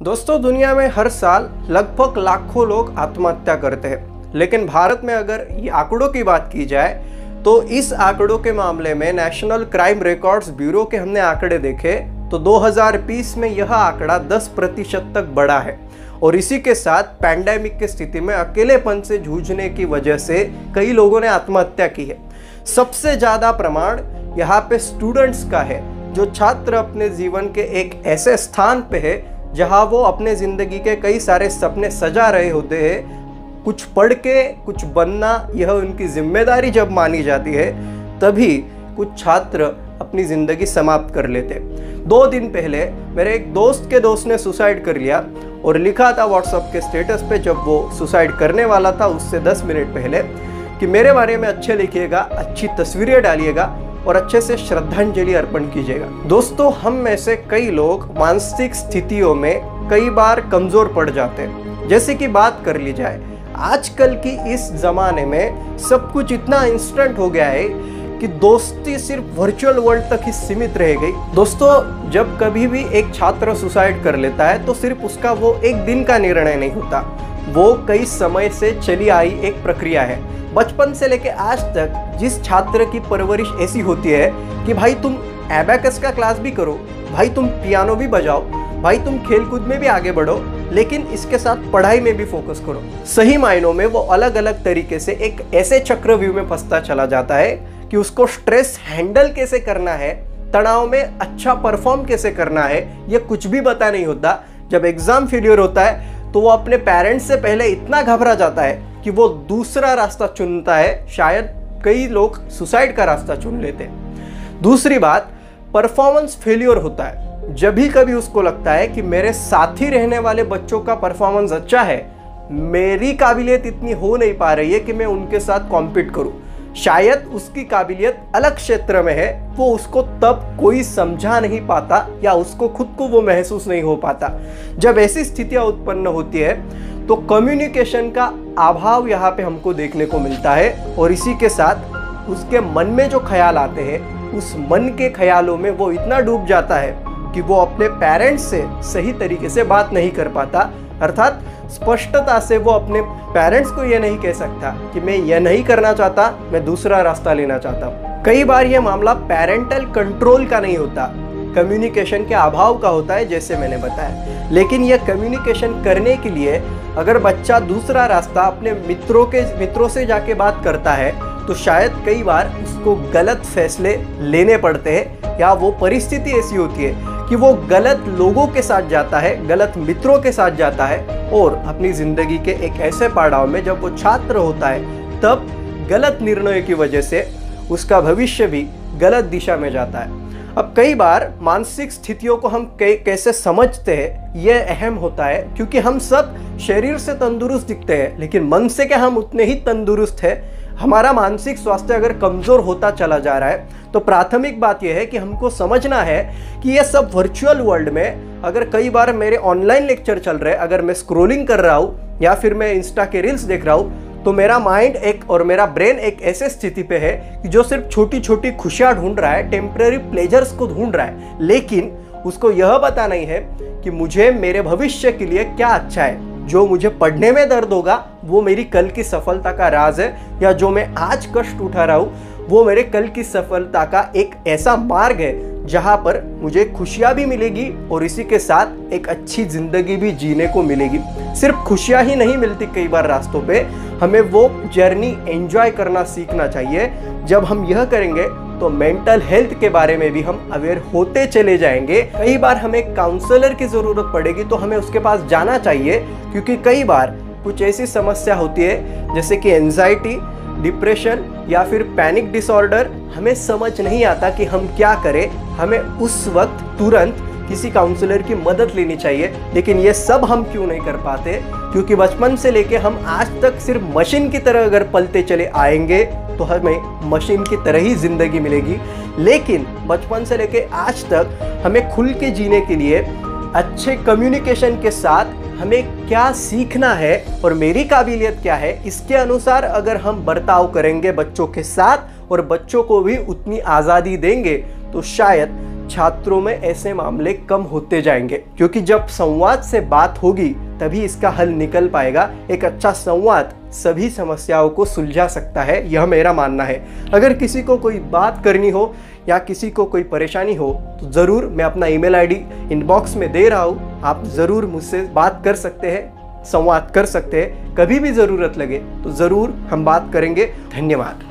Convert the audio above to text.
दोस्तों, दुनिया में हर साल लगभग लाखों लोग आत्महत्या करते हैं, लेकिन भारत में अगर ये आंकड़ों की बात की जाए तो इस आंकड़ों के मामले में नेशनल क्राइम रिकॉर्ड्स ब्यूरो के हमने आंकड़े देखे तो 2020 में यह आंकड़ा 10% तक बढ़ा है। और इसी के साथ पैंडेमिक की स्थिति में अकेलेपन से जूझने की वजह से कई लोगों ने आत्महत्या की है। सबसे ज़्यादा प्रमाण यहाँ पे स्टूडेंट्स का है, जो छात्र अपने जीवन के एक ऐसे स्थान पे है जहाँ वो अपने ज़िंदगी के कई सारे सपने सजा रहे होते हैं। कुछ पढ़ के कुछ बनना यह उनकी जिम्मेदारी जब मानी जाती है, तभी कुछ छात्र अपनी ज़िंदगी समाप्त कर लेते। 2 दिन पहले मेरे एक दोस्त के दोस्त ने सुसाइड कर लिया और लिखा था व्हाट्सएप के स्टेटस पे, जब वो सुसाइड करने वाला था उससे 10 मिनट पहले, कि मेरे बारे में अच्छे लिखिएगा, अच्छी तस्वीरें डालिएगा और अच्छे से श्रद्धांजलि अर्पण कीजिएगा। दोस्तों, हम में से कई लोग मानसिक स्थितियों में कई बार कमज़ोर पड़ जाते हैं। जैसे कि बात कर ली जाए, आजकल की इस ज़माने में सब कुछ इतना इंस्टेंट हो गया है कि दोस्ती सिर्फ वर्चुअल वर्ल्ड तक ही सीमित रह गई। दोस्तों, जब कभी भी एक छात्र सुसाइड कर लेता है तो सिर्फ उसका वो एक दिन का निर्णय नहीं होता, वो कई समय से चली आई एक प्रक्रिया है। बचपन से लेके आज तक जिस छात्र की परवरिश ऐसी होती है कि भाई तुम एबैकस का क्लास भी करो, भाई तुम पियानो भी बजाओ, भाई तुम खेलकूद में भी आगे बढ़ो, लेकिन इसके साथ पढ़ाई में भी फोकस करो। सही मायनों में वो अलग अलग तरीके से एक ऐसे चक्रव्यूह में फंसता चला जाता है कि उसको स्ट्रेस हैंडल कैसे करना है, तनाव में अच्छा परफॉर्म कैसे करना है, ये कुछ भी पता नहीं होता। जब एग्जाम फेलियर होता है तो वो अपने पेरेंट्स से पहले इतना घबरा जाता है कि वो दूसरा रास्ता चुनता है। शायद कई लोग सुसाइड का रास्ता चुन लेते हैं। दूसरी बात, परफॉर्मेंस फेलियर होता है। जब भी कभी उसको लगता है कि मेरे साथ ही रहने वाले बच्चों का परफॉर्मेंस अच्छा है, मेरी काबिलियत इतनी हो नहीं पा रही है कि मैं उनके साथ कॉम्पीट करूं। शायद उसकी काबिलियत अलग क्षेत्र में है, वो उसको तब कोई समझा नहीं पाता या उसको खुद को वो महसूस नहीं हो पाता। जब ऐसी स्थितियां उत्पन्न होती है तो कम्युनिकेशन का अभाव यहाँ पे हमको देखने को मिलता है, और इसी के साथ उसके मन में जो ख्याल आते हैं, उस मन के ख्यालों में वो इतना डूब जाता है कि वो अपने पेरेंट्स से सही तरीके से बात नहीं कर पाता। अर्थात स्पष्टता से वो अपने पेरेंट्स को ये नहीं कह सकता कि मैं ये नहीं करना चाहता, मैं दूसरा रास्ता लेना चाहता हूँ। कई बार ये मामला पेरेंटल कंट्रोल का नहीं होता, कम्युनिकेशन के अभाव का होता है, जैसे मैंने बताया। लेकिन यह कम्युनिकेशन करने के लिए अगर बच्चा दूसरा रास्ता अपने मित्रों से जाके बात करता है तो शायद कई बार उसको गलत फैसले लेने पड़ते हैं, या वो परिस्थिति ऐसी होती है कि वो गलत लोगों के साथ जाता है, गलत मित्रों के साथ जाता है, और अपनी ज़िंदगी के एक ऐसे पड़ाव में जब वो छात्र होता है तब गलत निर्णय की वजह से उसका भविष्य भी गलत दिशा में जाता है। अब कई बार मानसिक स्थितियों को हम कैसे समझते हैं यह अहम होता है, क्योंकि हम सब शरीर से तंदुरुस्त दिखते हैं, लेकिन मन से क्या हम उतने ही तंदुरुस्त हैं? हमारा मानसिक स्वास्थ्य अगर कमज़ोर होता चला जा रहा है तो प्राथमिक बात यह है कि हमको समझना है कि ये सब वर्चुअल वर्ल्ड में, अगर कई बार मेरे ऑनलाइन लेक्चर चल रहे हैं, अगर मैं स्क्रोलिंग कर रहा हूँ या फिर मैं इंस्टा के रील्स देख रहा हूँ, तो मेरा माइंड और मेरा ब्रेन एक ऐसे स्थिति पे है कि जो सिर्फ छोटी छोटी खुशियाँ ढूंढ रहा है, टेम्पररी प्लेजर्स को ढूंढ रहा है, लेकिन उसको यह पता नहीं है कि मुझे मेरे भविष्य के लिए क्या अच्छा है। जो मुझे पढ़ने में दर्द होगा वो मेरी कल की सफलता का राज है, या जो मैं आज कष्ट उठा रहा हूँ वो मेरे कल की सफलता का एक ऐसा मार्ग है जहाँ पर मुझे खुशियाँ भी मिलेगी और इसी के साथ एक अच्छी जिंदगी भी जीने को मिलेगी। सिर्फ खुशियाँ ही नहीं मिलती, कई बार रास्तों पे हमें वो जर्नी एंजॉय करना सीखना चाहिए। जब हम यह करेंगे तो मेंटल हेल्थ के बारे में भी हम अवेयर होते चले जाएंगे। कई बार हमें काउंसलर की ज़रूरत पड़ेगी तो हमें उसके पास जाना चाहिए, क्योंकि कई बार कुछ ऐसी समस्या होती है जैसे कि एंजाइटी, डिप्रेशन या फिर पैनिक डिसऑर्डर, हमें समझ नहीं आता कि हम क्या करें। हमें उस वक्त तुरंत किसी काउंसलर की मदद लेनी चाहिए, लेकिन ये सब हम क्यों नहीं कर पाते? क्योंकि बचपन से लेके हम आज तक सिर्फ मशीन की तरह अगर पलते चले आएंगे तो हमें मशीन की तरह ही जिंदगी मिलेगी। लेकिन बचपन से लेके आज तक हमें खुल के जीने के लिए अच्छे कम्युनिकेशन के साथ हमें क्या सीखना है और मेरी काबिलियत क्या है, इसके अनुसार अगर हम बर्ताव करेंगे बच्चों के साथ और बच्चों को भी उतनी आज़ादी देंगे तो शायद छात्रों में ऐसे मामले कम होते जाएंगे, क्योंकि जब संवाद से बात होगी तभी इसका हल निकल पाएगा। एक अच्छा संवाद सभी समस्याओं को सुलझा सकता है, यह मेरा मानना है। अगर किसी को कोई बात करनी हो या किसी को कोई परेशानी हो तो ज़रूर मैं अपना ईमेल आईडी इनबॉक्स में दे रहा हूँ, आप ज़रूर मुझसे बात कर सकते हैं, संवाद कर सकते हैं। कभी भी ज़रूरत लगे तो ज़रूर हम बात करेंगे। धन्यवाद।